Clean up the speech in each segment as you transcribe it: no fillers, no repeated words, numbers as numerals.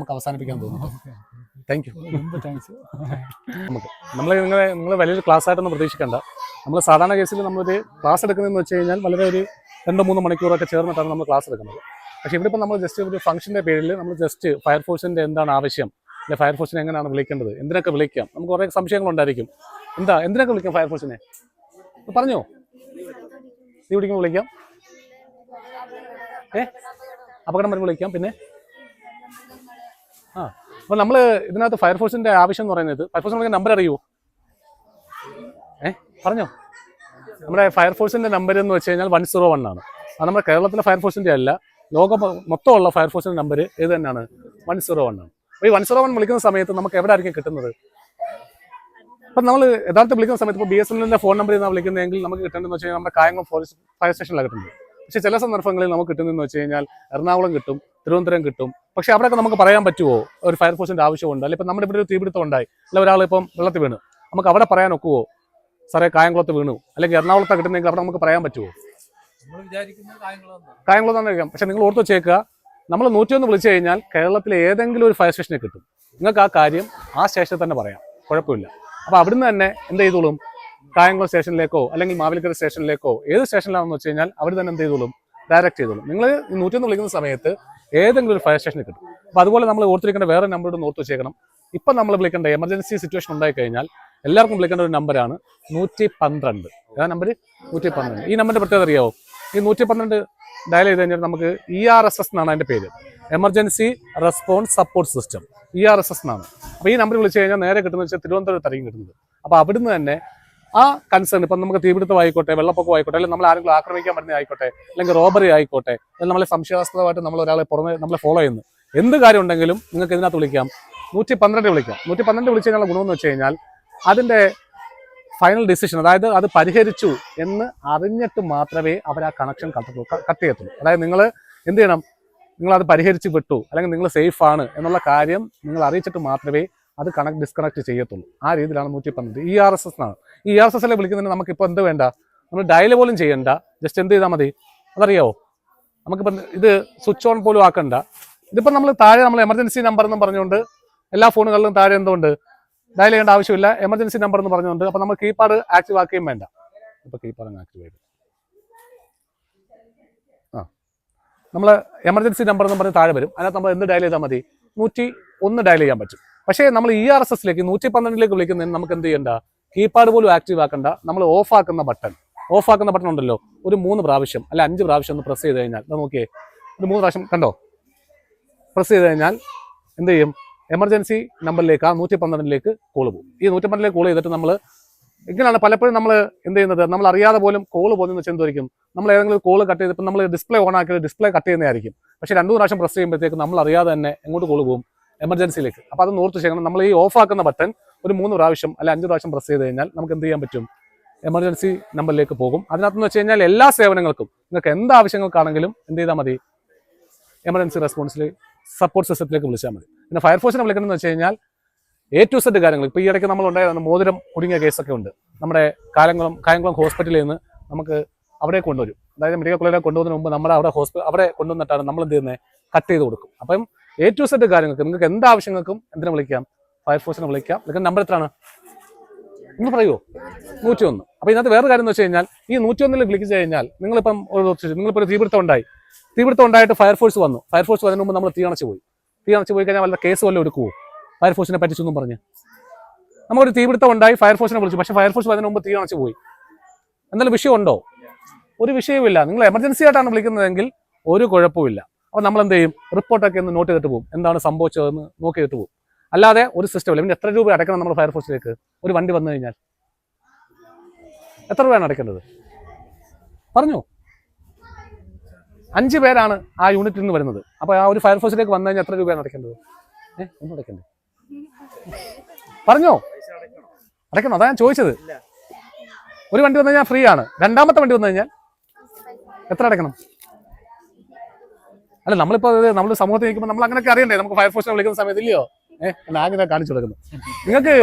നമുക്ക് അവസാനിപ്പിക്കാൻ തോന്നുന്നു. Thank you. നമുക്ക് നിങ്ങൾ വലിയൊരു ക്ലാസ് ആയിട്ടൊന്നും പ്രതീക്ഷിക്കേണ്ട. നമ്മൾ സാധാരണ കേസിൽ നമ്മളൊരു ക്ലാസ് എടുക്കുന്നതെന്ന് വെച്ച് കഴിഞ്ഞാൽ വളരെ ഒരു 2-3 മണിക്കൂറൊക്കെ ചേർന്നിട്ടാണ് നമ്മൾ ക്ലാസ് എടുക്കുന്നത്. പക്ഷേ ഇവിടെ ഇപ്പം നമ്മൾ ജസ്റ്റ് ഒരു ഫംഗ്ഷൻ്റെ പേരിൽ നമ്മൾ ജസ്റ്റ് ഫയർഫോഴ്സിൻ്റെ എന്താണ് ആവശ്യം, അല്ലെ ഫയർഫോഴ്സിനെ എങ്ങനെയാണ് വിളിക്കേണ്ടത്, എന്തിനൊക്കെ വിളിക്കാം, നമുക്ക് കുറേ സംശയങ്ങളുണ്ടായിരിക്കും. എന്തിനൊക്കെ വിളിക്കാം ഫയർഫോഴ്സിനെ പറഞ്ഞോ? തീ പിടിക്കുമ്പോൾ വിളിക്കാം, അപകടം വരുമ്പോൾ വിളിക്കാം. പിന്നെ അപ്പോൾ നമ്മൾ ഇതിനകത്ത് ഫയർഫോഴ്സിൻ്റെ ആവശ്യം എന്ന് പറയുന്നത്, ഫയർഫോഴ്സിന് നമ്പർ അറിയുമോ? പറഞ്ഞോ. നമ്മുടെ ഫയർഫോഴ്സിൻ്റെ നമ്പർ എന്ന് വെച്ച് കഴിഞ്ഞാൽ 101 ആണ്. അത് നമ്മുടെ കേരളത്തിലെ ഫയർഫോഴ്സിൻ്റെ അല്ല, ലോകം മൊത്തമുള്ള ഫയർഫോഴ്സിൻ്റെ നമ്പർ ഏത് തന്നെയാണ്? 101 ആണ്. അപ്പോൾ ഈ 101 വിളിക്കുന്ന സമയത്ത് നമുക്ക് എവിടെ ആയിരിക്കും കിട്ടുന്നത്? അപ്പം നമ്മൾ യഥാർത്ഥം വിളിക്കുന്ന സമയത്ത് ഇപ്പോൾ BSNLന്റെ ഫോൺ നമ്പറിൽ നിന്നാണ് വിളിക്കുന്നതെങ്കിൽ നമുക്ക് കിട്ടേണ്ടതെന്ന് വെച്ച് കഴിഞ്ഞാൽ നമ്മുടെ കായംകുളം ഫയർ സ്റ്റേഷനിലാണ് കിട്ടുന്നത്. പക്ഷേ ചില സന്ദർഭങ്ങളിൽ നമുക്ക് കിട്ടുന്നതെന്ന് വെച്ച് കഴിഞ്ഞാൽ എറണാകുളം കിട്ടും, തിരുവനന്തപുരം കിട്ടും. പക്ഷേ അവിടെയൊക്കെ നമുക്ക് പറയാൻ പറ്റുമോ ഒരു ഫയർഫോഴ്സിൻ്റെ ആവശ്യമുണ്ട്? അല്ലെങ്കിൽ ഇപ്പം നമ്മുടെ ഇവിടെ ഒരു തീപിടുത്തം ഉണ്ടായി, അല്ല ഒരാൾ ഇപ്പം വെള്ളത്തിൽ വീണു, നമുക്ക് അവിടെ പറയാൻ ഒക്കുവോ സാറേ കായംകുളത്ത് വീണു, അല്ലെങ്കിൽ എറണാകുളത്താണ് കിട്ടുന്നെങ്കിൽ അവിടെ നമുക്ക് പറയാൻ പറ്റുമോ? കായംകുളം തന്നെ കഴിക്കാം. പക്ഷെ നിങ്ങൾ ഓർത്ത് വെച്ചേക്കുക, നമ്മൾ 101 വിളിച്ചു കഴിഞ്ഞാൽ കേരളത്തിലെ ഏതെങ്കിലും ഒരു ഫയർ സ്റ്റേഷനിൽ കിട്ടും. നിങ്ങൾക്ക് ആ കാര്യം ആ സ്റ്റേഷനിൽ തന്നെ പറയാം, കുഴപ്പമില്ല. അപ്പോൾ അവിടുന്ന് തന്നെ എന്ത് ചെയ്തോളും? കായംകുളം സ്റ്റേഷനിലേക്കോ അല്ലെങ്കിൽ മാവേലിക്കര സ്റ്റേഷനിലേക്കോ ഏത് സ്റ്റേഷനിലാണെന്ന് വെച്ച് കഴിഞ്ഞാൽ അവർ തന്നെ എന്ത് ചെയ്തോളും? ഡയറക്റ്റ് ചെയ്തോളും. നിങ്ങൾ 101 വിളിക്കുന്ന സമയത്ത് ഏതെങ്കിലും ഒരു ഫയർ സ്റ്റേഷനിൽ കിട്ടും. അപ്പോൾ അതുപോലെ നമ്മൾ ഓർത്തിരിക്കേണ്ട വേറെ നമ്പറോട് ഓർത്ത് വെച്ചേക്കണം. ഇപ്പം നമ്മൾ വിളിക്കേണ്ട എമർജൻസി സിറ്റുവേഷൻ ഉണ്ടായി കഴിഞ്ഞാൽ എല്ലാവർക്കും വിളിക്കേണ്ട ഒരു നമ്പറാണ് 112. ഏതാ നമ്പർ? 112. ഈ നമ്പറിന്റെ പ്രത്യേകത അറിയാവോ? ഈ 112 ഡയൽ ചെയ്ത് കഴിഞ്ഞാൽ നമുക്ക് ERSS എന്നാണ് അതിന്റെ പേര്, emergency response support system, ERSS എന്നാണ്. അപ്പോൾ ഈ നമ്പർ വിളിച്ചു കഴിഞ്ഞാൽ നേരെ കിട്ടുന്നത് വെച്ചാൽ തിരുവനന്തപുരത്തായിരിക്കും കിട്ടുന്നത്. അപ്പോൾ അവിടുന്ന് തന്നെ ആ കൺസേൺ, ഇപ്പം നമുക്ക് തീപിടുത്തം ആയിക്കോട്ടെ, വെള്ളപ്പൊക്കം ആയിക്കോട്ടെ, അല്ലെങ്കിൽ നമ്മൾ ആരെങ്കിലും ആക്രമിക്കാൻ പറ്റുന്ന ആയിക്കോട്ടെ, അല്ലെങ്കിൽ റോബറി ആയിക്കോട്ടെ, അല്ലെങ്കിൽ നമ്മളെ സംശയാസ്പദമായിട്ട് നമ്മൾ ഒരാളെ പുറമെ നമ്മളെ ഫോളോ ചെയ്യുന്നു, എന്ത് കാര്യം ഉണ്ടെങ്കിലും നിങ്ങൾക്ക് ഇതിനകത്ത് വിളിക്കാം. 112 വിളിക്കാം. 112 വിളിച്ചു കഴിഞ്ഞാൽ ഗുണമെന്ന് വെച്ച് കഴിഞ്ഞാൽ അതിൻ്റെ ഫൈനൽ ഡിസിഷൻ, അതായത് അത് പരിഹരിച്ചു എന്ന് അറിഞ്ഞിട്ട് മാത്രമേ അവർ ആ കണക്ഷൻ കട്ട് ചെയ്യത്തുള്ളൂ. അതായത് നിങ്ങൾ എന്ത് ചെയ്യണം? നിങ്ങളത് പരിഹരിച്ച് വിട്ടു, അല്ലെങ്കിൽ നിങ്ങൾ സേഫ് ആണ് എന്നുള്ള കാര്യം നിങ്ങൾ അറിയിച്ചിട്ട് മാത്രമേ അത് ഡിസ്കണക്ട് ചെയ്യത്തുള്ളൂ. ആ രീതിയിലാണ് 112. ERSS എന്നാണ്. ഈ ERSS വിളിക്കുന്നതിന് നമുക്കിപ്പോൾ എന്ത് വേണ്ട? നമ്മൾ ഡയൽ പോലും ചെയ്യണ്ട, ജസ്റ്റ് എന്ത് ചെയ്താൽ മതി? അതറിയാവോ? നമുക്കിപ്പം ഇത് സ്വിച്ച് ഓൺ പോലും ആക്കണ്ട. ഇതിപ്പം നമ്മൾ താഴെ നമ്മൾ എമർജൻസി നമ്പർ എന്ന് പറഞ്ഞുകൊണ്ട് എല്ലാ ഫോണുകളിലും താഴെ എന്തുകൊണ്ട് ഡയൽ ചെയ്യേണ്ട ആവശ്യമില്ല, എമർജൻസി നമ്പർ എന്ന് പറഞ്ഞുകൊണ്ട്. അപ്പം നമ്മൾ കീപാഡ് ആക്റ്റീവ് ആക്കുകയും വേണ്ട. ഇപ്പോൾ കീപാഡ് ആക്റ്റീവ് ചെയ്തു. നമ്മൾ എമർജൻസി നമ്പർ എന്ന് പറഞ്ഞ് താഴെ വരും. അതിനകത്ത് നമ്മൾ എന്ത് ഡയൽ ചെയ്താൽ മതി? 101 ഡയൽ ചെയ്യാൻ പറ്റും. പക്ഷേ നമ്മൾ ERSSലേക്ക് 112 വിളിക്കുന്നതിന് നമുക്ക് എന്ത് ചെയ്യണ്ട? കീപാഡ് പോലും ആക്റ്റീവ് ആക്കണ്ട. നമ്മൾ ഓഫ് ആക്കുന്ന ബട്ടൺ ഉണ്ടല്ലോ, ഒരു 3 പ്രാവശ്യം അല്ല 5 പ്രാവശ്യം ഒന്ന് പ്രസ് ചെയ്ത് കഴിഞ്ഞാൽ, നോക്കിയേ, ഒരു 3 പ്രാവശ്യം കണ്ടോ, പ്രസ് ചെയ്ത് കഴിഞ്ഞാൽ എന്ത് ചെയ്യും? എമർജൻസി നമ്പറിലേക്ക്, ആ 112 കോൾ പോകും. ഈ 112 കോൾ ചെയ്തിട്ട് നമ്മൾ ഇങ്ങനെയാണ് പലപ്പോഴും നമ്മൾ എന്ത് ചെയ്യുന്നത്? നമ്മൾ അറിയാതെ പോലും കോൾ പോകുന്നതെന്ന് വെച്ചാൽ എന്തായിരിക്കും? നമ്മൾ ഏതെങ്കിലും കോൾ കട്ട് ചെയ്ത്, ഇപ്പം നമ്മൾ ഡിസ്പ്ലേ ഓൺ ആക്കിയത് ഡിസ്പ്ലേ കട്ട് ചെയ്യുന്നതായിരിക്കും. പക്ഷേ 2 പ്രാവശ്യം പ്രസ് ചെയ്യുമ്പോഴത്തേക്ക് നമ്മൾ അറിയാതെ തന്നെ എങ്ങോട്ട് കോൾ പോകും? എമർജൻസിയിലേക്ക്. അപ്പോൾ അത് ഓർത്ത് ചെയ്യണം. നമ്മൾ ഈ ഓഫ് ആക്കുന്ന ബട്ടൺ ഒരു 3 പ്രാവശ്യം അല്ല 5 പ്രാവശ്യം പ്രസ് ചെയ്ത് കഴിഞ്ഞാൽ നമുക്ക് എന്ത് ചെയ്യാൻ പറ്റും? എമർജൻസി നമ്പറിലേക്ക് പോകും. അതിനകത്തെന്ന് വെച്ച് കഴിഞ്ഞാൽ എല്ലാ സേവനങ്ങൾക്കും നിങ്ങൾക്ക് എന്ത് ആവശ്യങ്ങൾക്കാണെങ്കിലും എന്ത് ചെയ്താൽ മതി? എമർജൻസി റെസ്പോൺസിൽ സപ്പോർട്ട് സിസ്റ്റത്തിലേക്ക് വിളിച്ചാൽ മതി. പിന്നെ ഫയർഫോഴ്സിനെ വിളിക്കണമെന്ന് വെച്ച് കഴിഞ്ഞാൽ A to Z കാര്യങ്ങൾ. ഇപ്പോൾ ഈ ഇടയ്ക്ക് നമ്മൾ ഉണ്ടായിരുന്ന മോതിരം കുടുങ്ങിയ കേസൊക്കെ ഉണ്ട്. നമ്മുടെ കായംകുളം ഹോസ്പിറ്റലിൽ നിന്ന് നമുക്ക് അവിടെ കൊണ്ടുവരും. അതായത് മെഡിക്കൽ കോളേജിൽ കൊണ്ടുപോകുന്നതിന് മുമ്പ് നമ്മുടെ അവിടെ കൊണ്ടുവന്നിട്ടാണ് നമ്മൾ എന്ത് ചെയ്യുന്നത്? കട്ട് ചെയ്ത് കൊടുക്കും. അപ്പം A to Z കാര്യങ്ങൾക്ക് നിങ്ങൾക്ക് എന്ത് ആവശ്യങ്ങൾക്കും എന്തിനെ വിളിക്കാം? ഫയർഫോഴ്സിനെ വിളിക്കാം. നിങ്ങൾക്ക് നമ്പർ എത്രയാണ്? നിങ്ങൾ പറയുമോ? 101. അപ്പോൾ ഇതിനകത്ത് വേറെ കാര്യം എന്ന് വെച്ച് കഴിഞ്ഞാൽ ഈ 101 വിളിച്ചു കഴിഞ്ഞാൽ നിങ്ങളിപ്പോൾ ഒരു തീപിടുത്തം ഉണ്ടായിട്ട് ഫയർഫോഴ്സ് വന്നു. ഫയർഫോഴ്സ് വരുന്നതിന് മുമ്പ് നമ്മൾ തീ അണച്ചു പോയി കഴിഞ്ഞാൽ വല്ല കേസ് വല്ലതും എടുക്കുമോ? ഫയർഫോഴ്സിനെ പറ്റിച്ചൊന്നും പറഞ്ഞ് നമുക്കൊരു തീപിടുത്തം ഉണ്ടായി, ഫയർഫോഴ്സിനെ വിളിച്ചു, പക്ഷേ ഫയർഫോഴ്സ് വരുന്നതിന് മുമ്പ് തീ അണച്ചു പോയി. എന്തെങ്കിലും വിഷയമുണ്ടോ? ഒരു വിഷയവുമില്ല. നിങ്ങൾ എമർജൻസി ആയിട്ടാണ് വിളിക്കുന്നതെങ്കിൽ ഒരു കുഴപ്പമില്ല. അപ്പോൾ നമ്മൾ എന്ത് ചെയ്യും? റിപ്പോർട്ടൊക്കെ ഒന്ന് നോട്ട് ചെയ്തിട്ട് പോകും, എന്താണ് സംഭവിച്ചതെന്ന് നോക്കി ചെയ്തിട്ട് പോകും. അല്ലാതെ ഒരു സിസ്റ്റം ഇല്ല. പിന്നെ എത്ര രൂപ അടയ്ക്കണം നമ്മൾ ഫയർഫോഴ്സിലേക്ക്? ഒരു വണ്ടി വന്നു കഴിഞ്ഞാൽ എത്ര രൂപയാണ് അടയ്ക്കേണ്ടത്? പറഞ്ഞു. 5 പേരാണ് ആ യൂണിറ്റിൽ നിന്ന് വരുന്നത്. അപ്പോൾ ആ ഒരു ഫയർഫോഴ്സിലേക്ക് വന്നു കഴിഞ്ഞാൽ എത്ര രൂപയാണ് അടയ്ക്കേണ്ടത്? ഒന്നും അടയ്ക്കണ്ടേ? പറഞ്ഞോ? അടയ്ക്കണം. അതാ ഞാൻ ചോദിച്ചത്. ഒരു വണ്ടി വന്നു കഴിഞ്ഞാൽ ഫ്രീ ആണ്. രണ്ടാമത്തെ വണ്ടി വന്നു കഴിഞ്ഞാൽ എത്ര അടയ്ക്കണം? അല്ല, നമ്മളിപ്പോൾ നമ്മൾ സമൂഹത്തിൽ നിൽക്കുമ്പോൾ നമ്മൾ അങ്ങനെയൊക്കെ അറിയണ്ടേ? നമുക്ക് ഫയർഫോഴ്സിനെ വിളിക്കുന്ന സമയത്ത് ഇല്ലയോ? ആകെ കാണിച്ചു കൊടുക്കുന്നു നിങ്ങൾക്ക്.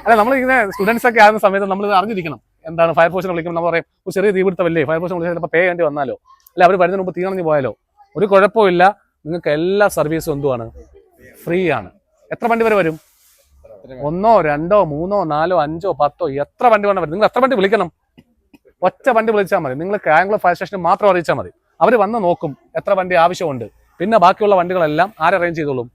അല്ല, നമ്മളിങ്ങനെ സ്റ്റുഡൻസ് ഒക്കെ ആകുന്ന സമയത്ത് നമ്മൾ അറിഞ്ഞിരിക്കണം എന്താണ് ഫയർഫോഴ്സിനെ വിളിക്കുമ്പോൾ. നമ്മൾ പറയും ഒരു ചെറിയ തീപിടുത്തമല്ലേ, ഫയർഫോഴ്സിനെ വിളിച്ചാൽ ചിലപ്പോൾ പേ ചെയ്യേണ്ടി വന്നാലോ, അല്ല അവർ വരുന്നതിന് മുമ്പ് തീർന്നു പോയാലോ. ഒരു കുഴപ്പമില്ല. നിങ്ങൾക്ക് എല്ലാ സർവീസും എന്തുവാണ്? ഫ്രീ ആണ്. എത്ര വണ്ടി വരെ വരും? 1, 2, 3, 4, 5, 10 എത്ര വണ്ടി വേണം വരും. നിങ്ങൾ എത്ര വണ്ടി വിളിക്കണം? ഒറ്റ വണ്ടി വിളിച്ചാൽ മതി. നിങ്ങൾ കായംകുളം ഫയർ സ്റ്റേഷനിൽ മാത്രം അറിയിച്ചാൽ മതി. അവർ വന്ന് നോക്കും എത്ര വണ്ടി ആവശ്യമുണ്ട്. പിന്നെ ബാക്കിയുള്ള വണ്ടികളെല്ലാം ആര് അറേഞ്ച് ചെയ്തോളും?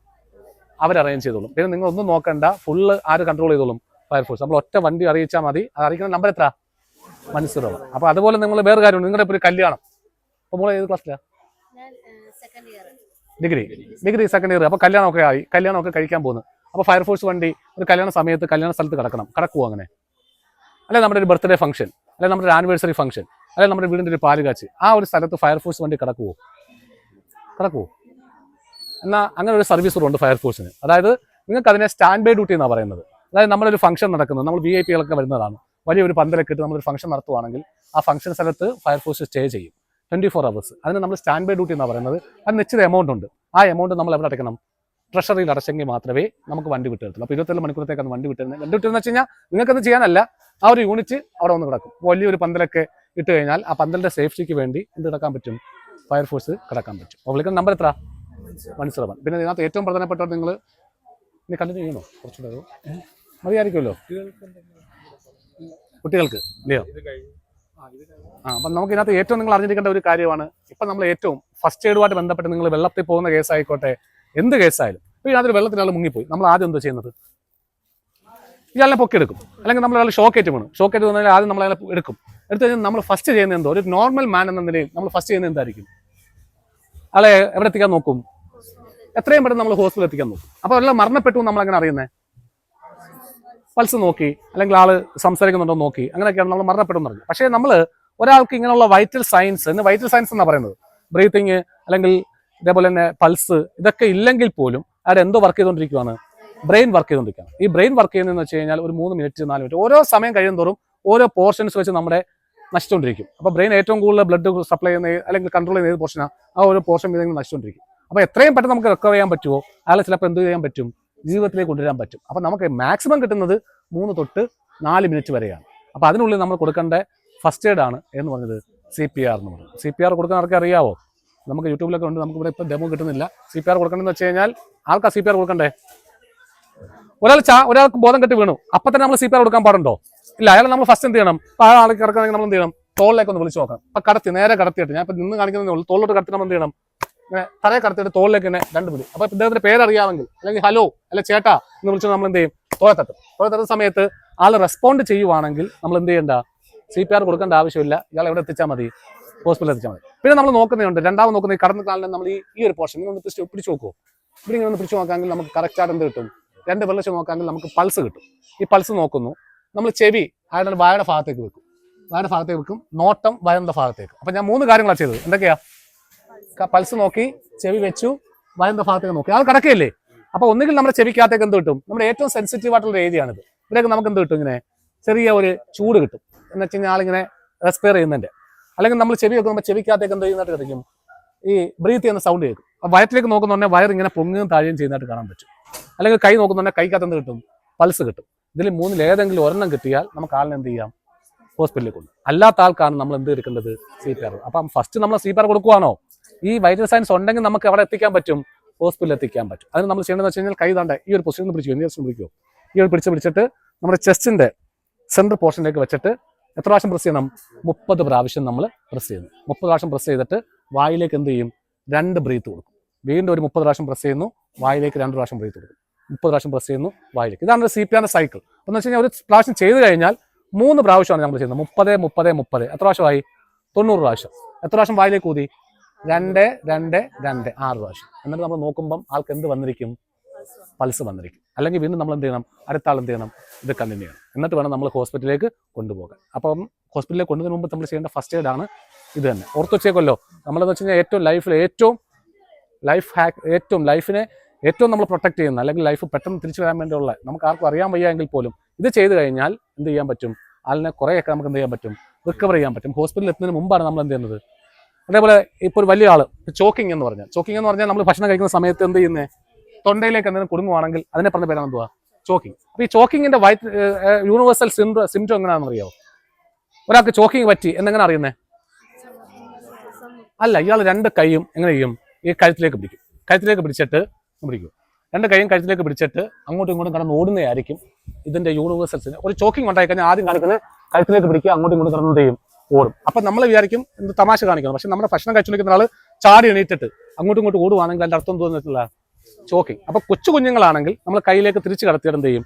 അവർ അറേഞ്ച് ചെയ്തോളും. പിന്നെ നിങ്ങൾ ഒന്നും നോക്കണ്ട, ഫുള്ള് ആര് കൺട്രോൾ ചെയ്തോളും? ഫയർഫോഴ്സ്. നമ്മൾ ഒറ്റ വണ്ടി അറിയിച്ചാൽ മതി. അത് അറിയിക്കുന്ന നമ്പർ എത്ര? 1 അപ്പൊ അതുപോലെ നിങ്ങൾ വേറെ കാര്യമുണ്ട്. നിങ്ങളുടെ ഇപ്പോൾ ഒരു കല്യാണം, അപ്പോൾ മോളെ ഏത് ക്ലാസ്സിലാണ്? Degree second year. അപ്പോൾ കല്യാണമൊക്കെ കഴിക്കാൻ പോകുന്നു. അപ്പോൾ ഫയർഫോഴ്സ് വണ്ടി ഒരു കല്യാണ സമയത്ത് കല്യാണ സ്ഥലത്ത് കടക്കുമോ? അങ്ങനെ അല്ലെ നമ്മുടെ ഒരു ബർത്ത്ഡേ ഫംഗ്ഷൻ, അല്ലെങ്കിൽ നമ്മുടെ ഒരു ആനിവേഴ്സറി ഫംഗ്ഷൻ, അല്ലെങ്കിൽ നമ്മുടെ വീടിൻ്റെ ഒരു പാലുകാച്ച്, ആ ഒരു സ്ഥലത്ത് ഫയർഫോഴ്സ് വണ്ടി കിടക്കുമോ? എന്നാൽ അങ്ങനെ ഒരു സർവീസ് റൂമുണ്ട് ഫയർഫോഴ്സിന്. അതായത് നിങ്ങൾക്ക് അതിനെ സ്റ്റാൻഡ് ബൈ ഡ്യൂട്ടി എന്നാണ് പറയുന്നത്. അതായത് നമ്മളൊരു ഫംഗ്ഷൻ നടക്കുന്നത്, നമ്മൾ VIP വരുന്നതാണ്, വലിയൊരു പന്തലൊക്കെ ഇട്ട് നമ്മളൊരു ഫംഗ്ഷൻ നടത്തുവാണെങ്കിൽ ആ ഫംഗ്ഷൻ സ്ഥലത്ത് ഫയർഫോഴ്സ് സ്റ്റേ ചെയ്യും 24 hours. അതിന് നമ്മൾ സ്റ്റാൻഡ് ബൈ ഡ്യൂട്ടി എന്നാണ് പറയുന്നത്. അത് നിശ്ചിത എമൗണ്ട് ഉണ്ട്. ആ എമൗണ്ട് നമ്മൾ എവിടെ അടയ്ക്കണം? ട്രഷറിയിൽ അടച്ചെങ്കിൽ മാത്രമേ നമുക്ക് വണ്ടി വിട്ടുതരത്തുള്ളൂ. അപ്പോൾ 24 മണിക്കൂറത്തേക്കാണ് വണ്ടി വിട്ടുതരുന്നത്. വണ്ടി വിട്ടുതെന്ന് വെച്ച് കഴിഞ്ഞാൽ നിങ്ങൾക്കൊന്നും ചെയ്യാനല്ല, ആ ഒരു യൂണിറ്റ് അവിടെ വന്ന് കിടക്കും. വലിയൊരു പന്തലൊക്കെ ഇട്ട് കഴിഞ്ഞാൽ ആ പന്തലിന്റെ സേഫ്റ്റിക്ക് വേണ്ടി എന്ത് കിടക്കാൻ പറ്റും? ഫയർഫോഴ്സ് കിടക്കാൻ പറ്റും. അപ്പോൾ വിളിക്കുന്ന നമ്പർ എത്ര? 1. പിന്നെ ഇതിനകത്ത് ഏറ്റവും പ്രധാനപ്പെട്ടത് നിങ്ങൾ ഇനി കണ്ടിന്യൂ ചെയ്യണോ? കുറച്ചുകൂടെ മതിയായിരിക്കുമല്ലോ കുട്ടികൾക്ക്, ഇല്ലയോ? അപ്പം നമുക്ക് ഇതിനകത്ത് ഏറ്റവും നിങ്ങൾ അറിഞ്ഞിരിക്കേണ്ട ഒരു കാര്യമാണ്, ഇപ്പം നമ്മൾ ഏറ്റവും ഫസ്റ്റ് എയ്ഡുമായിട്ട് ബന്ധപ്പെട്ട് നിങ്ങൾ വെള്ളത്തിൽ പോകുന്ന കേസായിക്കോട്ടെ, എന്ത് കേസായാലും ഇപ്പോൾ ഇതിനകത്തൊരു വെള്ളത്തിനാൾ മുങ്ങിപ്പോയി, നമ്മൾ ആദ്യം എന്തോ ചെയ്യുന്നത്? ഇയാളെ പൊക്കിയെടുക്കും. അല്ലെങ്കിൽ നമ്മൾ ഒരാൾ ഷോക്കേറ്റ് വീണു, ഷോക്കേറ്റ് വന്നാൽ ആദ്യം നമ്മൾ അയാളെ എടുക്കും. എടുത്തു കഴിഞ്ഞാൽ നമ്മൾ ഫസ്റ്റ് ചെയ്യുന്നത് എന്തോ, ഒരു നോർമൽ മാൻ എന്ന നിലയിൽ നമ്മൾ ഫസ്റ്റ് ചെയ്യുന്നത് എന്തായിരിക്കും? ആളെ എവിടെ എത്തിക്കാൻ നോക്കും? എത്രയും പെട്ടെന്ന് നമ്മൾ ഹോസ്പിറ്റലിൽ എത്തിക്കാൻ നോക്കും. അപ്പോൾ എല്ലാം മരണപ്പെട്ടു നമ്മൾ അങ്ങനെ അറിയുന്നത്? പൾസ് നോക്കി, അല്ലെങ്കിൽ ആള് സംസാരിക്കുന്നുണ്ടോ നോക്കി, അങ്ങനെയൊക്കെയാണ് നമ്മൾ മരണപ്പെടുമെന്ന് അറിഞ്ഞു. പക്ഷേ നമ്മൾ ഒരാൾക്ക് ഇങ്ങനെയുള്ള വൈറ്റൽ സയൻസ് എന്നാണ് പറയുന്നത്, ബ്രീത്തിങ് അല്ലെങ്കിൽ ഇതേപോലെ തന്നെ പൾസ്, ഇതൊക്കെ ഇല്ലെങ്കിൽ പോലും അയാൾ എന്തോ വർക്ക് ചെയ്തുകൊണ്ടിരിക്കുകയാണ്? ബ്രെയിൻ വർക്ക് ചെയ്തുകൊണ്ടിരിക്കുകയാണ്. ഈ ബ്രെയിൻ വർക്ക് ചെയ്യുന്നതെന്ന് വെച്ച് കഴിഞ്ഞാൽ ഒരു 3 മിനിറ്റ് 4 മിനിറ്റ് ഓരോ സമയം കഴിയുന്നതോറും ഓരോ പോർഷൻസ് വെച്ച് നമ്മുടെ നശിച്ചുകൊണ്ടിരിക്കും. അപ്പോൾ ബ്രെയിൻ ഏറ്റവും കൂടുതൽ ബ്ലഡ് സപ്ലൈ ചെയ്യുന്ന അല്ലെങ്കിൽ കൺട്രോൾ ചെയ്യുന്ന ഏത് പോർഷനാണ്, ആ ഒരു പോർഷൻ വീതം നശിച്ചുകൊണ്ടിരിക്കും. അപ്പോൾ എത്രയും പെട്ടെന്ന് നമുക്ക് റിക്കവർ ചെയ്യാൻ പറ്റുമോ അയാളെ ചിലപ്പോൾ എന്ത് ചെയ്യാൻ പറ്റും? ജീവിതത്തിലേക്ക് കൊണ്ടുവരാൻ പറ്റും. അപ്പോൾ നമുക്ക് മാക്സിമം കിട്ടുന്നത് 3 തൊട്ട് 4 മിനിറ്റ് വരെയാണ്. അപ്പോൾ അതിനുള്ളിൽ നമ്മൾ കൊടുക്കേണ്ട ഫസ്റ്റ് എയ്ഡ് ആണ് എന്ന് പറഞ്ഞത് CPR എന്ന് പറയുന്നത്. CPR കൊടുക്കാൻ ആർക്കും അറിയാവോ? നമുക്ക് യൂട്യൂബിലൊക്കെ ഉണ്ട്. നമുക്ക് ഇവിടെ ഇപ്പോൾ ഡെമോ കിട്ടുന്നില്ല. CPR കൊടുക്കണമെന്ന് വെച്ച് കഴിഞ്ഞാൽ ആൾക്കാർ CPR കൊടുക്കണ്ടേ? ഒരാൾക്ക് ബോധം കെട്ടി വീണു, അപ്പം തന്നെ നമ്മൾ CPR കൊടുക്കാൻ പാടുണ്ടോ? ഇല്ല. അയാൾ നമ്മൾ ഫസ്റ്റ് എന്ത് ചെയ്യണം? അപ്പോൾ ആ ആൾക്ക് കിടക്കണമെങ്കിൽ നമ്മൾ എന്ത് ചെയ്യണം? തോളിലേക്ക് ഒന്ന് വിളിച്ച് നോക്കാം. അപ്പം നേരെ കടത്തിയിട്ട്, ഞാൻ ഇപ്പം നിന്ന് കാണിക്കുന്നതേ ഉള്ളൂ, തോളിലോട്ട് കടത്തി നമ്മൾ എന്ത് ചെയ്യണം? ഇങ്ങനെ തറയെ കടത്തിയിട്ട് തോളിലേക്ക് തന്നെ 2 പിടി. അപ്പോൾ ഇദ്ദേഹത്തിന്റെ പേരറിയാമെങ്കിൽ, അല്ലെങ്കിൽ ഹലോ അല്ലെ ചേട്ടാ എന്ന് വിളിച്ചാൽ നമ്മൾ എന്ത് ചെയ്യും? തോളെ തട്ടുന്ന സമയത്ത് ആൾ റെസ്പോണ്ട് ചെയ്യുവാണെങ്കിൽ നമ്മൾ എന്ത് ചെയ്യേണ്ട? CPR കൊടുക്കേണ്ട ആവശ്യമില്ല. ഇയാൾ എവിടെ എത്തിച്ചാൽ മതി? ഹോസ്പിറ്റലിൽ എത്തിച്ചാൽ മതി. പിന്നെ നമ്മൾ നോക്കുന്നുണ്ട്, രണ്ടാമത് നോക്കുന്ന ഈ കടന്ന കാലിനെ നമ്മൾ ഈ ഒരു പോർഷൻ നിങ്ങൾ പിടിച്ചു നോക്കുമോ? ഇവിടെ ഇങ്ങനെ ഒന്ന് പിടിച്ചു നോക്കാമെങ്കിൽ നമുക്ക് കറക്റ്റായിട്ട് എന്ത് കിട്ടും? 2 വെള്ളം നോക്കാമെങ്കിൽ നമുക്ക് പൾസ് കിട്ടും. ഈ പൾസ് നോക്കുന്നു, നമ്മൾ ചെവി അയാളുടെ വായുടെ ഭാഗത്തേക്ക് വെക്കും, നോട്ടം വയറിന്റെ ഭാഗത്തേക്ക്. അപ്പം ഞാൻ 3 കാര്യങ്ങളാണ് ചെയ്തത്. എന്തൊക്കെയാ? പൾസ് നോക്കി, ചെവി വെച്ചു, വയറിന്റെ ഭാഗത്തേക്ക് നോക്കി. അത് കിടക്കുകയല്ലേ? അപ്പോൾ ഒന്നുകിൽ നമ്മുടെ ചെവിക്കകത്തേക്ക് എന്ത് കിട്ടും? നമ്മുടെ ഏറ്റവും സെൻസിറ്റീവ് ആയിട്ടുള്ള ഏരിയയാണിത്. ഇവിടെയൊക്കെ നമുക്ക് എന്ത് കിട്ടും? ഇങ്ങനെ ചെറിയ ഒരു ചൂട് കിട്ടും. എന്ന് വെച്ച് കഴിഞ്ഞാൽ ആളിങ്ങനെ റെസ്പയർ ചെയ്യുന്നതിൻ്റെ. അല്ലെങ്കിൽ നമ്മൾ ചെവി വെക്കുമ്പോൾ ചെവിക്കകത്തേക്ക് എന്ത് ചെയ്യുന്നതായിട്ട് കിടക്കും? ഈ ബ്രീത്ത് ചെയ്യുന്ന സൗണ്ട് കേൾക്കും. അപ്പോൾ വയറ്റിലേക്ക് നോക്കുന്നുണ്ടെങ്കിൽ വയർ ഇങ്ങനെ പൊങ്ങുകയും താഴുകയും ചെയ്യുന്നതായിട്ട് കാണാൻ പറ്റും. അല്ലെങ്കിൽ കൈ നോക്കുന്നുണ്ടെങ്കിൽ കൈക്കകത്ത് എന്ത് കിട്ടും? പൾസ് കിട്ടും. ഇതിൽ 3 ഏതെങ്കിലും ഒരെണ്ണം കിട്ടിയാൽ നമുക്ക് ആളിനെ എന്ത് ചെയ്യാം? ഹോസ്പിറ്റലിൽ കൊണ്ട്. അല്ലാത്ത ആൾക്കാണ് നമ്മൾ എന്ത് എടുക്കേണ്ടത്? CPR. അപ്പം ഫസ്റ്റ് നമ്മൾ CPR കൊടുക്കുവാണോ? ഈ വൈറ്റൽ സയൻസ് ഉണ്ടെങ്കിൽ നമുക്ക് അവിടെ എത്തിക്കാൻ പറ്റും, ഹോസ്പിറ്റലിൽ എത്തിക്കാൻ പറ്റും. അതിന് നമ്മൾ ചെയ്യേണ്ടതെന്ന് വെച്ച് കഴിഞ്ഞാൽ കൈ താണ്ട ഈ ഒരു പൊസിഷൻ പിടിക്കുമോ? ഈ ഒരു പിടിച്ചിട്ട് നമ്മുടെ ചെസ്റ്റിന്റെ സെൻട്രൽ പോർഷനിലേക്ക് വെച്ചിട്ട് എത്ര പ്രാവശ്യം പ്രസ് ചെയ്യണം? 30 പ്രാവശ്യം നമ്മൾ പ്രസ് ചെയ്യുന്നു. 30 പ്രാവശ്യം പ്രസ് ചെയ്തിട്ട് വായിലേക്ക് എന്ത് ചെയ്യും? 2 ബ്രീത്ത് കൊടുക്കും. വീണ്ടും ഒരു 30 പ്രാവശ്യം പ്രസ് ചെയ്യുന്നു, വായിലേക്ക് 2 പ്രാവശ്യം ബ്രീത്ത് കൊടുക്കും. 30 പ്രാവശ്യം പ്രസ് ചെയ്യുന്നു, വായിലേക്ക്. ഇതാണ് CPR സൈക്കിൾ. എന്ന് വെച്ച് കഴിഞ്ഞാൽ ഒരു പ്രാവശ്യം ചെയ്ത് കഴിഞ്ഞാൽ 3 പ്രാവശ്യമാണ് നമ്മൾ ചെയ്യുന്നത്. 30 എത്ര പ്രാവശ്യമായി? 90 പ്രാവശ്യം. എത്ര പ്രാവശ്യം വായിലേക്ക് ഊതി? 2 2 2 6 പ്രാവശ്യം. എന്നിട്ട് നമ്മൾ നോക്കുമ്പം ആൾക്ക് എന്ത് വന്നിരിക്കും? പൾസ് വന്നിരിക്കും. അല്ലെങ്കിൽ വീണ്ടും നമ്മൾ എന്ത് ചെയ്യണം? അടുത്ത ആൾ എന്ത് ചെയ്യണം? ഇത് കണ്ടിന്യൂ ചെയ്യണം. എന്നിട്ട് വേണം നമ്മൾ ഹോസ്പിറ്റലിലേക്ക് കൊണ്ടുപോകാൻ. അപ്പം ഹോസ്പിറ്റലിലേക്ക് കൊണ്ടുവരുന്ന മുമ്പ് നമ്മൾ ചെയ്യേണ്ട ഫസ്റ്റ് എയ്ഡ് ആണ് ഇത് തന്നെ. ഓർത്ത് വെച്ചേക്കല്ലോ. നമ്മളെന്ന് വെച്ച് കഴിഞ്ഞാൽ ഏറ്റവും ലൈഫിനെ ഏറ്റവും നമ്മൾ പ്രൊട്ടക്ട് ചെയ്യുന്ന, അല്ലെങ്കിൽ ലൈഫ് പെട്ടെന്ന് തിരിച്ചു വരാൻ വേണ്ടിയുള്ള, നമുക്ക് ആർക്കും അറിയാൻ വയ്യ എങ്കിൽ പോലും ഇത് ചെയ്ത് കഴിഞ്ഞാൽ എന്ത് ചെയ്യാൻ പറ്റും? ആളിനെ കുറേയൊക്കെ നമുക്ക് എന്ത് ചെയ്യാൻ പറ്റും? റിക്കവർ ചെയ്യാൻ പറ്റും. ഹോസ്പിറ്റലിൽ എത്തുന്നതിന് മുമ്പാണ് നമ്മൾ എന്ത് ചെയ്യുന്നത്? അതേപോലെ ഇപ്പോൾ ഒരു വലിയ ആൾ ചോക്കിംഗ് എന്ന് പറഞ്ഞാൽ നമ്മൾ ഭക്ഷണം കഴിക്കുന്ന സമയത്ത് എന്ത് ചെയ്യുന്നത്? തൊണ്ടയിലേക്ക് എന്തെങ്കിലും കുടുങ്ങുവാണെങ്കിൽ അതിനെ പറഞ്ഞ പേരാണ് എന്തുവാ? ചോക്കിംഗ്. അപ്പോൾ ഈ ചോക്കിങ്ങിന്റെ യൂണിവേഴ്സൽ സിംറ്റം എങ്ങനെയാണെന്ന് അറിയാമോ? ഒരാൾക്ക് ചോക്കിങ് പറ്റി എന്നെങ്ങനെ അറിയുന്നേ? അല്ല, ഇയാൾ 2 കൈയും എങ്ങനെ ചെയ്യും? ഈ കഴുത്തിലേക്ക് പിടിക്കും. കഴുത്തിലേക്ക് പിടിച്ചിട്ട് പിടിക്കും. രണ്ട് കൈയും കഴുത്തിലേക്ക് പിടിച്ചിട്ട് അങ്ങോട്ടും ഇങ്ങോട്ടും കടന്ന് ഓടുന്നതായിരിക്കും ഇതിന്റെ യൂണിവേഴ്സൽസിന്. ഒരു ചോക്കിംഗ് ഉണ്ടായി കഴിഞ്ഞാൽ ആദ്യം കാണിക്കുന്നത് കഴുത്തിലേക്ക് പിടിക്കുക, അങ്ങോട്ടും ഇങ്ങോട്ടും കടന്നു ചെയ്യും ഓടും. അപ്പൊ നമ്മൾ വിചാരിക്കും എന്ത് തമാശ കാണിക്കണം. പക്ഷെ നമ്മുടെ ഭക്ഷണം കഴിച്ചുകൊണ്ടിരിക്കുന്ന ആൾ ചാടി എണീറ്റിട്ട് അങ്ങോട്ടും ഇങ്ങോട്ടും ഓടുവാണെങ്കിൽ അതിന്റെ അർത്ഥം തോന്നിട്ടില്ല ചോക്കിംഗ്. അപ്പൊ കൊച്ചു കുഞ്ഞുങ്ങളാണെങ്കിൽ നമ്മൾ കൈയിലേക്ക് തിരിച്ച് കടത്തിയിട്ട് എന്ത് ചെയ്യും,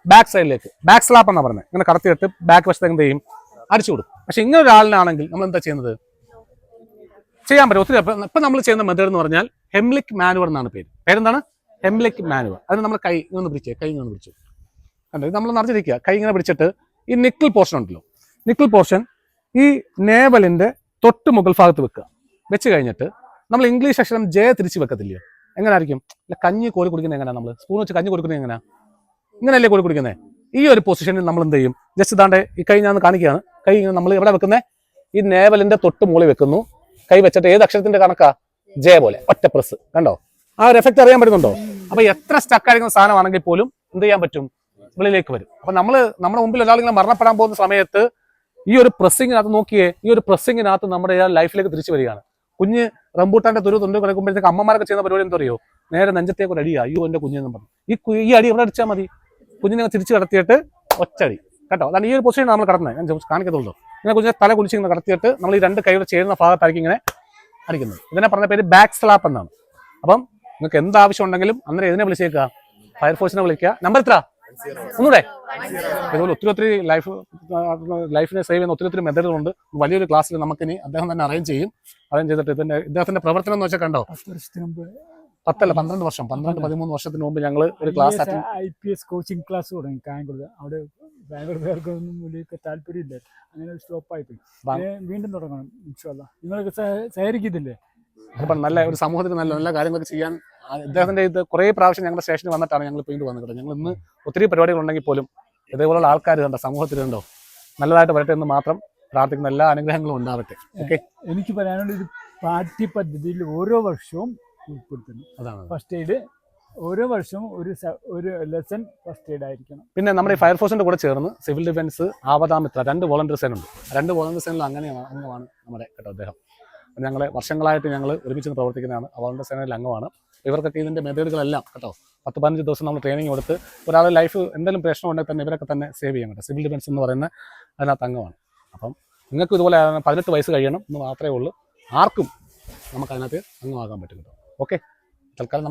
ബാക്ക് സൈഡിലേക്ക് ബാക്ക് സ്ലാപ്പ് എന്നാ പറഞ്ഞത്, ഇങ്ങനെ കടത്തിയിട്ട് ബാക്ക് വശത്തേക്ക് എന്ത് ചെയ്യും, അടിച്ചു കൊടുക്കും. പക്ഷെ ഇങ്ങനെ ഒരാളിനാണെങ്കിൽ നമ്മൾ എന്താ ചെയ്യുന്നത്, ചെയ്യാൻ പറ്റും ഒത്തിരി. ഇപ്പൊ നമ്മൾ ചെയ്യുന്ന മെത്തേഡ് എന്ന് പറഞ്ഞാൽ ഹെംലിക് മാനുവർ എന്നാണ് പേരെന്താണ്, ഹെംലിക് മാനുവർ. അതിന് നമ്മൾ കൈ ഇങ്ങനെ പിടിച്ചേ, കൈ ഇങ്ങനെ പിടിച്ചു കണ്ടോ, ഇത് നമ്മൾ നിറഞ്ഞിരിക്കുക. കൈ ഇങ്ങനെ പിടിച്ചിട്ട് ഈ നിക്കിൾ പോർഷൻ ഉണ്ടല്ലോ, നിക്കിൾ പോർഷൻ ഈ നേവലിന്റെ തൊട്ട് മുകൾ ഭാഗത്ത് വെക്കുക. വെച്ച് കഴിഞ്ഞിട്ട് നമ്മൾ ഇംഗ്ലീഷ് അക്ഷരം ജെ തിരിച്ച് വെക്കത്തില്ലയോ, എങ്ങനെ ആയിരിക്കും, കഞ്ഞി കോരി കുടിക്കുന്നത് എങ്ങനെയാണ്, നമ്മൾ സ്പൂൺ വെച്ച് കഞ്ഞി കൊടുക്കുന്നത് എങ്ങനെയാ, ഇങ്ങനെയല്ലേ കോരി കുടിക്കുന്നത്. ഈ ഒരു പൊസിഷനിൽ നമ്മൾ എന്ത് ചെയ്യും, ജസ്റ്റ് ഇതാണ്ട് ഈ കൈ ഞാൻ കാണിക്കുകയാണ്, കൈ നമ്മൾ എവിടെ വെക്കുന്നത്, ഈ നേവലിന്റെ തൊട്ട് മുകളിൽ വെക്കുന്നു. കൈ വെച്ചിട്ട് ഏത് അക്ഷരത്തിന്റെ കണക്കാ, ജെ പോലെ ഒറ്റ പ്രസ് കണ്ടോ, ആ ഒരു എഫക്ട് അറിയാൻ പറ്റുന്നുണ്ടോ. അപ്പൊ എത്ര സ്റ്റക്കായിരിക്കുന്ന സാധനമാണെങ്കിൽ പോലും എന്ത് ചെയ്യാൻ പറ്റും, വെളിയിലേക്ക് വരും. അപ്പൊ നമ്മുടെ മുമ്പിൽ ഒരാളിങ്ങനെ മരണപ്പെടാൻ പോകുന്ന സമയത്ത് ഈ ഒരു പ്രസ്സിങ്ങിനകത്ത് നോക്കിയേ, ഈ ഒരു പ്രസ്സിങ്ങിനകത്ത് നമ്മുടെ ലൈഫിലേക്ക് തിരിച്ചു വരികയാണ്. കുഞ്ഞ് റംബൂട്ടാന്റെ തൊണ്ട് കിടക്കുമ്പോഴത്തേക്ക് അമ്മമാരൊക്കെ ചെയ്യുന്ന പരിപാടി എന്താ അറിയോ, നേരെ നെഞ്ചത്തേക്ക് ഒരു അടിയാ, അയ്യോ എന്റെ കുഞ്ഞെന്ന് പറഞ്ഞു ഈ അടി എവിടെ അടിച്ചാൽ മതി, കുഞ്ഞിനെ തിരിച്ചു കടത്തിയിട്ട് ഒറ്റടി കേട്ടോ. അതാണ് ഈ ഒരു പൊസിഷൻ നമ്മൾ കടന്നത്, ഞാൻ കാണിക്കത്തുള്ളൂ. ഇങ്ങനെ കുഞ്ഞിനെ തല കുളിച്ച് ഇങ്ങനെ കടത്തിയിട്ട് നമ്മൾ ഈ രണ്ട് കൈയുടെ ചേരുന്ന ഭാഗത്തായിരിക്കും ഇങ്ങനെ അടിക്കുന്നത്. ഇതിനെ പറഞ്ഞ പേര് ബാക്ക് സ്ലാപ്പ് എന്നാണ്. അപ്പം നിങ്ങൾക്ക് എന്താവശ്യം ഉണ്ടെങ്കിലും അന്നേരം ഇതിനെ വിളിച്ചേക്കുക, ഫയർഫോഴ്സിനെ വിളിക്കുക. നമ്പർ എത്ര ഒന്നുകൂടെ. ഇതുപോലെ ഒത്തിരി ലൈഫിനെ സേവ് ചെയ്യുന്ന ഒത്തിരി മെത്തേഡുകളുണ്ട്. വലിയൊരു ക്ലാസ്സിൽ നമുക്കിനി അദ്ദേഹം തന്നെ അറേഞ്ച് ചെയ്തിട്ട് ഇദ്ദേഹത്തിന്റെ പ്രവർത്തനം എന്ന് വെച്ചാൽ കണ്ടോ, 12 വർഷം 13 വർഷത്തിന് മുമ്പ് ഞങ്ങൾ ഒരു ക്ലാസ് IPS കോച്ചിങ് ക്ലാസ് തുടങ്ങി കായംകുളത്ത്. അവിടെ ബാംഗ്ലൂർ പേർക്കൊന്നും വലിയ താല്പര്യമില്ല, അങ്ങനെ സ്റ്റോപ്പായി പോയി. വീണ്ടും തുടങ്ങണം ഇൻഷാല്ലാ. നിങ്ങളൊക്കെ സഹകരിക്കുന്നില്ലേ? അപ്പം നല്ല ഒരു സമൂഹത്തിന് നല്ല നല്ല കാര്യങ്ങളൊക്കെ ചെയ്യാൻ ഇദ്ദേഹത്തിന്റെ ഇത് കുറേ പ്രാവശ്യം ഞങ്ങളുടെ സ്റ്റേഷനിൽ വന്നിട്ടാണ് ഞങ്ങൾ വീണ്ടും വന്നിട്ട്. ഞങ്ങൾ ഇന്ന് ഒത്തിരി പരിപാടികൾ ഉണ്ടെങ്കിൽ പോലും ഇതേപോലുള്ള ആൾക്കാർ കണ്ടോ സമൂഹത്തിലുണ്ടോ, നല്ലതായിട്ട് വരട്ടെ എന്ന് മാത്രം പ്രാർത്ഥിക്കുന്ന എല്ലാ അനുഗ്രഹങ്ങളും ഉണ്ടാവട്ടെ. ഓക്കെ, എനിക്ക് പറയാനുള്ള ഒരു പാഠ്യപദ്ധതിയിൽ ഓരോ വർഷവും ഉൾപ്പെടുത്തുന്നു. അതാണ് ഫസ്റ്റ് എയ്ഡ് ഓരോ വർഷവും ഒരു ലെസൺ ഫസ്റ്റ് എയ്ഡ് ആയിരിക്കണം. പിന്നെ നമ്മുടെ ഈ ഫയർഫോഴ്സിന്റെ കൂടെ ചേർന്ന് സിവിൽ ഡിഫൻസ്, ആപദാമിത്ര 2 വോളണ്ടിയർ സേന ഉണ്ട്. 2 വോളണ്ടിയർ സേനയിൽ അംഗമാണ് നമ്മുടെ കേട്ടോ അദ്ദേഹം. ഞങ്ങൾ വർഷങ്ങളായിട്ട് ഞങ്ങൾ ഒരുമിച്ച് പ്രവർത്തിക്കുന്നതാണ്. വോളണ്ടിയർ സേനയിൽ അംഗമാണ്. ഇവർക്കൊക്കെ ഇതിന്റെ മെത്തേഡുകളെല്ലാം കേട്ടോ 10-15 ദിവസം നമ്മൾ ട്രെയിനിങ് കൊടുത്ത് ഒരാൾ ലൈഫ് എന്തെങ്കിലും പ്രശ്നം ഉണ്ടെങ്കിൽ തന്നെ ഇവരൊക്കെ തന്നെ സേവ് ചെയ്യാൻ കേട്ടോ. സിവിൽ ഡിഫൻസ് എന്ന് പറയുന്ന അതിനകത്ത് അംഗമാണ്. അപ്പം നിങ്ങൾക്ക് ഇതുപോലെ 18 വയസ്സ് കഴിയണം എന്ന് മാത്രമേ ഉള്ളൂ. ആർക്കും നമുക്ക് അതിനകത്ത് അംഗമാകാൻ പറ്റും കേട്ടോ. ഓക്കെ, തൽക്കാലം